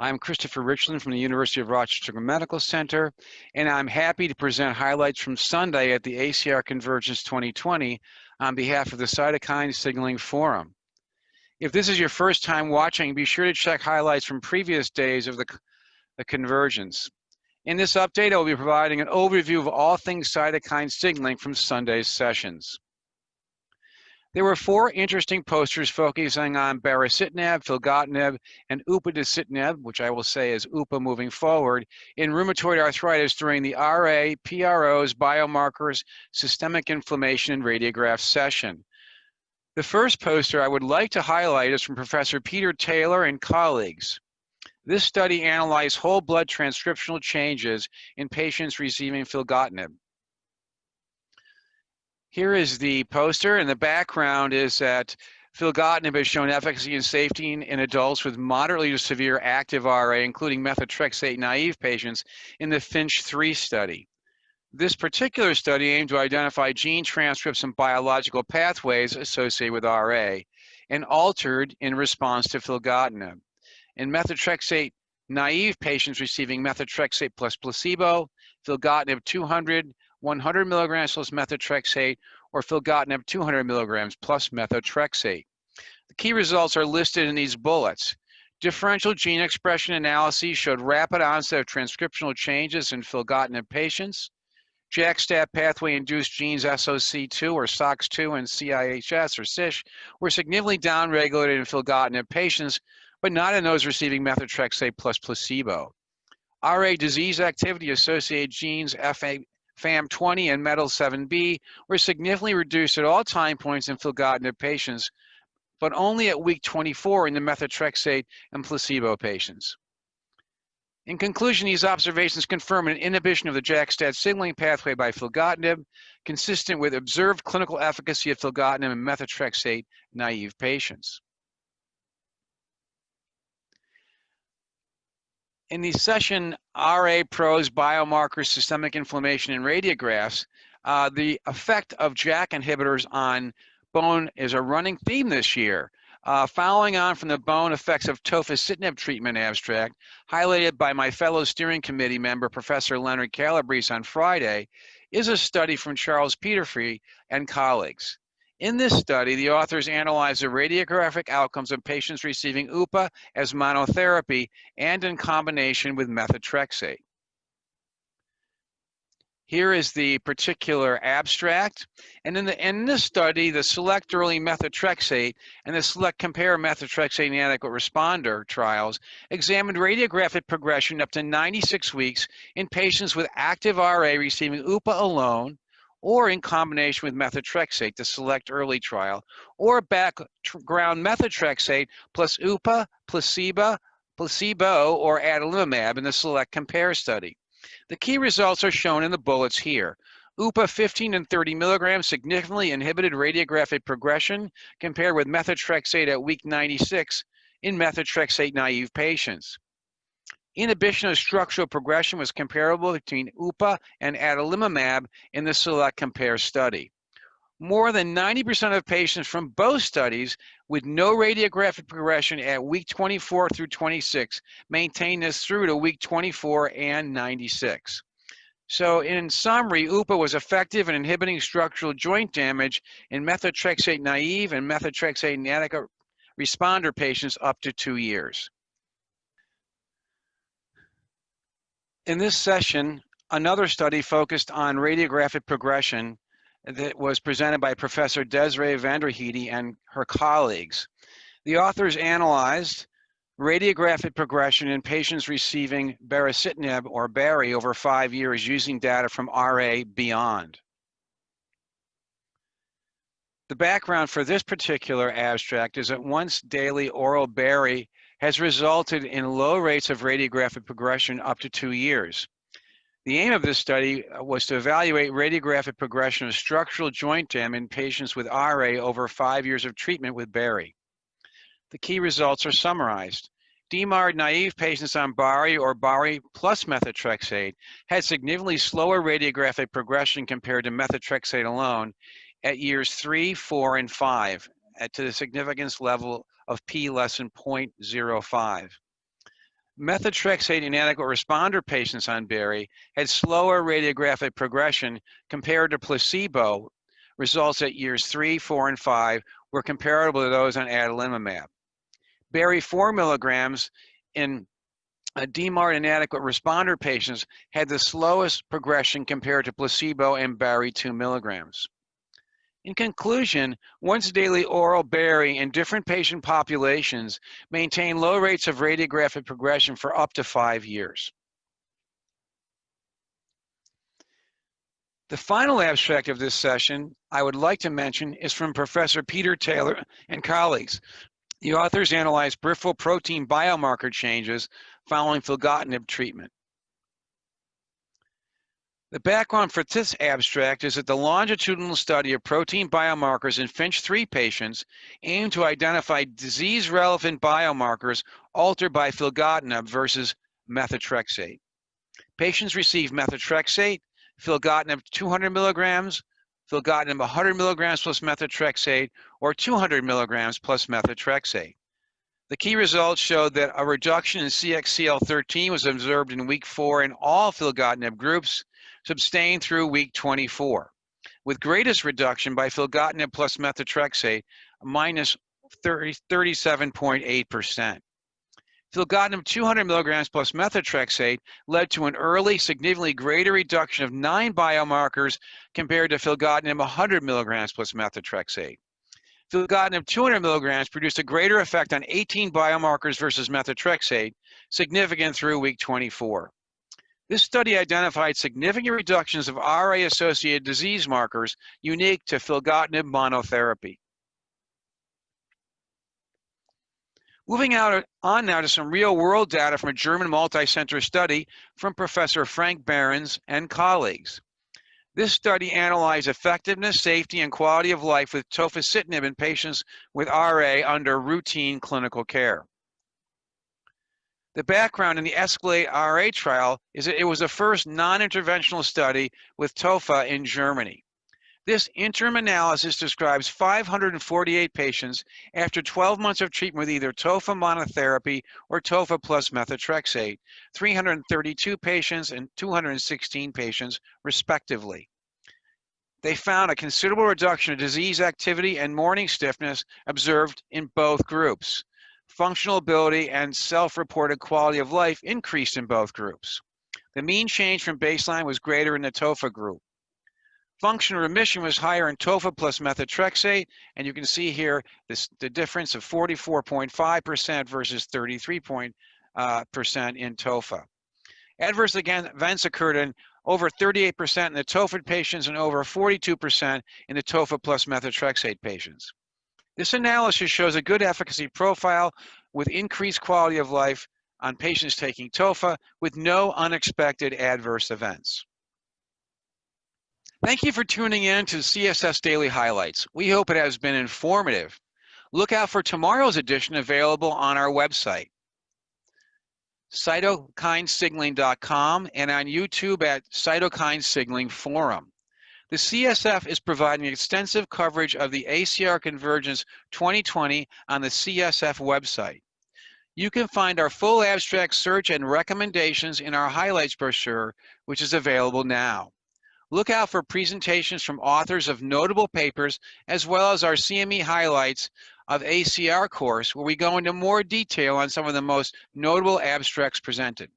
I'm Christopher Ritchlin from the University of Rochester Medical Center, and I'm happy to present highlights from Sunday at the ACR Convergence 2020 on behalf of the Cytokine Signaling Forum. If this is your first time watching, be sure to check highlights from previous days of the Convergence. In this update, I will be providing an overview of all things cytokine signaling from Sunday's sessions. There were 4 interesting posters focusing on baricitinib, filgotinib, and upadacitinib, which I will say is UPA moving forward, in rheumatoid arthritis during the RA, PROs, biomarkers, systemic inflammation, and radiograph session. The first poster I would like to highlight is from Professor Peter Taylor and colleagues. This study analyzed whole blood transcriptional changes in patients receiving filgotinib. Here is the poster, and the background is that filgotinib has shown efficacy and safety in adults with moderately to severe active RA, including methotrexate-naive patients in the Finch 3 study. This particular study aimed to identify gene transcripts and biological pathways associated with RA and altered in response to filgotinib. In methotrexate-naive patients receiving methotrexate plus placebo, filgotinib 200, 100 milligrams plus methotrexate, or filgotinib 200 milligrams plus methotrexate. The key results are listed in these bullets. Differential gene expression analyses showed rapid onset of transcriptional changes in filgotinib patients. JAK-STAT pathway-induced genes SOC2 or SOX2 and CIHS or CISH were significantly downregulated in filgotinib patients, but not in those receiving methotrexate plus placebo. RA disease activity associated genes FAM20 and METL7B were significantly reduced at all time points in filgotinib patients, but only at week 24 in the methotrexate and placebo patients. In conclusion, these observations confirm an inhibition of the JAK-STAT signaling pathway by filgotinib, consistent with observed clinical efficacy of filgotinib in methotrexate-naive patients. In the session RA pros, biomarkers, systemic inflammation, and radiographs, the effect of JAK inhibitors on bone is a running theme this year. Following on from the bone effects of tofacitinib treatment abstract, highlighted by my fellow steering committee member, Professor Leonard Calabrese on Friday, is a study from Charles Peterfree and colleagues. In this study, the authors analyzed the radiographic outcomes of patients receiving UPA as monotherapy and in combination with methotrexate. Here is the particular abstract. And in this study, the Select Early Methotrexate and the Select Compare Methotrexate Inadequate Responder trials examined radiographic progression up to 96 weeks in patients with active RA receiving UPA alone, or in combination with methotrexate, the Select Early trial, or background methotrexate plus UPA, placebo, or adalimumab in the Select Compare study. The key results are shown in the bullets here. UPA 15 and 30 milligrams significantly inhibited radiographic progression compared with methotrexate at week 96 in methotrexate-naive patients. Inhibition of structural progression was comparable between UPA and adalimumab in the Select Compare study. More than 90% of patients from both studies with no radiographic progression at week 24 through 26 maintained this through to week 24 and 96. So in summary, UPA was effective in inhibiting structural joint damage in methotrexate-naive and methotrexate-inadequate responder patients up to 2 years. In this session, another study focused on radiographic progression that was presented by Professor Desiree Vanderheide and her colleagues. The authors analyzed radiographic progression in patients receiving baricitinib or Bari over 5 years using data from RA Beyond. The background for this particular abstract is that once daily oral Bari has resulted in low rates of radiographic progression up to 2 years. The aim of this study was to evaluate radiographic progression of structural joint damage in patients with RA over 5 years of treatment with Bari. The key results are summarized. DMARD naive patients on Bari or Bari plus methotrexate had significantly slower radiographic progression compared to methotrexate alone at years 3, 4, and 5 to the significance level of p less than 0.05. Methotrexate inadequate responder patients on Berry had slower radiographic progression compared to placebo. Results at years 3, 4, and 5 were comparable to those on adalimumab. Berry 4 milligrams in DMARD inadequate responder patients had the slowest progression compared to placebo and Berry 2 milligrams. In conclusion, once daily oral Berry in different patient populations maintain low rates of radiographic progression for up to 5 years. The final abstract of this session I would like to mention is from Professor Peter Taylor and colleagues. The authors analyzed peripheral protein biomarker changes following filgotinib treatment. The background for this abstract is that the longitudinal study of protein biomarkers in FINCH 3 patients aimed to identify disease-relevant biomarkers altered by filgotinib versus methotrexate. Patients received methotrexate, filgotinib 200 milligrams, filgotinib 100 milligrams plus methotrexate, or 200 milligrams plus methotrexate. The key results showed that a reduction in CXCL13 was observed in week 4 in all filgotinib groups, sustained through week 24, with greatest reduction by filgotinib plus methotrexate, minus 37.8%. Filgotinib 200 milligrams plus methotrexate led to an early, significantly greater reduction of 9 biomarkers compared to filgotinib 100 milligrams plus methotrexate. Filgotinib 200 milligrams produced a greater effect on 18 biomarkers versus methotrexate, significant through week 24. This study identified significant reductions of RA-associated disease markers unique to filgotinib monotherapy. Moving on now to some real-world data from a German multi-center study from Professor Frank Behrens and colleagues. This study analyzed effectiveness, safety, and quality of life with tofacitinib in patients with RA under routine clinical care. The background in the Escalate RA trial is that it was the first non-interventional study with tofa in Germany. This interim analysis describes 548 patients after 12 months of treatment with either tofa monotherapy or tofa plus methotrexate, 332 patients and 216 patients respectively. They found a considerable reduction of disease activity and morning stiffness observed in both groups. Functional ability and self-reported quality of life increased in both groups. The mean change from baseline was greater in the tofa group. Functional remission was higher in tofa plus methotrexate, and you can see here the difference of 44.5% versus 33% in tofa. Adverse events occurred in over 38% in the tofa patients and over 42% in the tofa plus methotrexate patients. This analysis shows a good efficacy profile with increased quality of life on patients taking tofa with no unexpected adverse events. Thank you for tuning in to CSS Daily Highlights. We hope it has been informative. Look out for tomorrow's edition available on our website, cytokinesignaling.com, and on YouTube at Cytokine Signaling Forum. The CSF is providing extensive coverage of the ACR Convergence 2020 on the CSF website. You can find our full abstract search and recommendations in our highlights brochure, which is available now. Look out for presentations from authors of notable papers, as well as our CME highlights of ACR course, where we go into more detail on some of the most notable abstracts presented.